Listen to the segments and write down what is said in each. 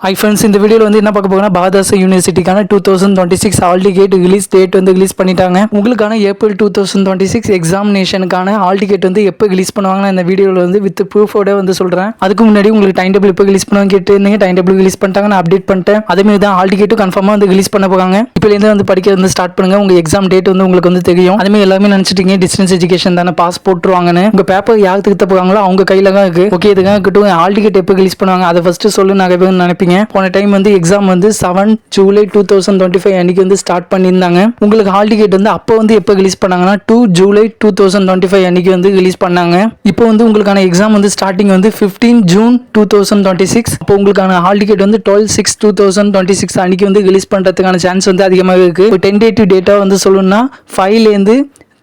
Hi friends, இந்த வீடியோவில் வந்து என்ன பார்க்க போகிறோம்னா Bharathidasan யூனிவர்சிட்டிக்கான 2026 hall ticket release date வந்து ரிலீஸ் பண்ணிட்டாங்க. உங்களுக்கான ஏப்ரல் 2026 எக்ஸாமினேஷனுக்கான ஹால் டிக்கெட் வந்து எப்போ ரிலீஸ் பண்ணுவாங்கன்னா இந்த வீடியோவில் வந்து வித் ப்ரூஃபோட வந்து சொல்கிறேன். அதுக்கு முன்னாடி உங்களுக்கு டைம் டேபிள் எப்போ ரிலீஸ் பண்ணுவாங்க கேட்டு டைம் டேபிள் ரிலீஸ் பண்ணிட்டாங்க, நான் அப்டேட் பண்ணிட்டேன். அதேமாதிரி தான் ஹால் டிக்கெட்டும் கன்ஃபார்மாக வந்து ரிலீஸ் பண்ண போகிறாங்க. இப்போலேருந்து வந்து படிக்க வந்து ஸ்டார்ட் பண்ணுங்க. உங்கள் எக்ஸாம் டேட் வந்து உங்களுக்கு வந்து தெரியும். அதேமாதிரி எல்லாமே நினச்சிட்டீங்க டிஸ்டன்ஸ் எஜுகேஷன் தானே பாஸ் போட்டுருவாங்கன்னு. உங்கள் பேப்பர் யாருக்கு திருத்த போகிறாங்களோ அவங்க கையில் தான் இருக்குது. ஓகே, இதுக்காக இருக்கட்டும். ஹால் டிக்கெட் எப்போ ரிலீஸ் பண்ணுவாங்க அதை ஃபர்ஸ்ட் சொல்லு நிறைய பேர் நினைப்பீங்க. போன டைம் வந்து எக்ஸாம் வந்து 7 ஜூலை 2025 அன்னைக்கு வந்து ஸ்டார்ட் பண்ணியிருந்தாங்க. உங்களுக்கு ஹால் டிக்கெட் வந்து அப்போ வந்து எப்போ ரிலீஸ் பண்ணாங்கன்னா 2 ஜூலை 2025 அன்னைக்கு வந்து ரிலீஸ் பண்ணாங்க. இப்போ வந்து உங்களுக்கான எக்ஸாம் வந்து ஸ்டார்டிங் வந்து 15 ஜூன் 2026. அப்போ உங்களுக்கான ஹால் டிக்கெட் வந்து 12/6/2026 அன்னைக்கு வந்து ரிலீஸ் பண்றதுக்கான சான்ஸ் வந்து அதிகமாக இருக்கு. இப்போ டென்டேட்டிவ் டேட்டா வந்து சொல்லணும்னா 5லேருந்து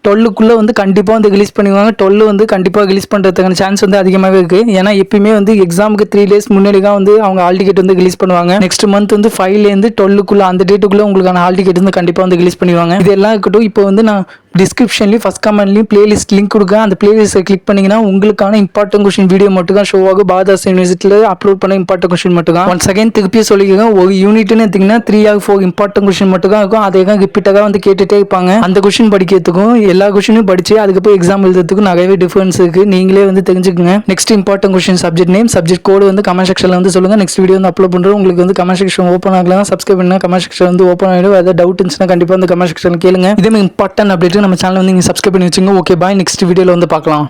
12க்குள்ளே வந்து கண்டிப்பாக வந்து ரிலீஸ் பண்ணுவாங்க. 12 வந்து கண்டிப்பாக ரிலீஸ் பண்ணுறதுக்கான சான்ஸ் வந்து அதிகமாகவே இருக்குது. ஏன்னா எப்பயுமே வந்து எக்ஸாமுக்கு 3 days முன்னாடி தான் வந்து அவங்க ஹால் டிக்கெட் வந்து ரிலீஸ் பண்ணுவாங்க. நெக்ஸ்ட் மந்த் வந்து 5லேருந்து 12க்குள்ளே அந்த டேட்டுக்குள்ளே உங்களுக்கான ஹால் டிக்கெட் வந்து கண்டிப்பாக வந்து ரிலீஸ் பண்ணுவாங்க. இது எல்லாம் இருக்கட்டும். இப்போ வந்து நான் டிஸ்கிரிப்ஷன்லையும் ஃபர்ஸ்ட் கமெண்ட்லையும் பிளேலிஸ்ட் லிங்க் கொடுக்குறேன். அந்த பிளேலிஸ்ட்டை கிளிக் பண்ணிங்கன்னா உங்களுக்கான இம்பார்ட்டன்ட் கொஸ்டின் வீடியோ மட்டும் தான் ஷோ ஆகும். பாரதாசன் யூனிவர்சிட்டியில் அப்லோட் பண்ண இம்பார்ட்டன்ட் கொஸ்டின் மட்டும் தான். ஒன் செகண்ட் திருப்பியும் சொல்லிக்கோங்க. ஒரு யூனிட்னு எடுத்திங்கன்னா 3 or 4 இம்பார்ட்டன்ட் கொஸ்டின் மட்டும் தான் இருக்கும். அதே தான் ரிப்பீட்டாக வந்து கேட்டுகிட்டே இருப்பாங்க. அந்த கொஸ்டின் படிக்கிறதுக்கும் எல்லா கொஸ்டினும் படிச்சு அதுக்கப்புறம் எக்ஸாம் எழுதுறதுக்கும் நிறையவே டிஃபரன்ஸ் இருக்குது. நீங்களே வந்து தெரிஞ்சுக்கோங்க. Next important question subject name subject கோடு வந்து கமெண்ட் செக்ஷனில் வந்து சொல்லுங்கள். நெக்ஸ்ட் வீடியோ வந்து அப்லோட் பண்ணுறோம். உங்களுக்கு வந்து கமெண்ட் செக்ஷன் ஓப்பன் ஆகலாம். சப்ஸ்கிரைப் பண்ணால் கமெண்ட் செக்ஷன் வந்து ஓப்பன் ஆகிடும். ஏதாவது டவுட் இருந்துச்சுன்னா கண்டிப்பாக வந்து கமெண்ட் செக்ஷன் கேளுங்க. இதே இம்பார்ட்டன்ட் அப்டேட் நம்ம சேனல் வந்து நீங்கள் சப்ஸ்கிரைப் பண்ணி வச்சுங்க. Okay bye. நெக்ஸ்ட் வீடியோவில் வந்து பார்க்கலாம்.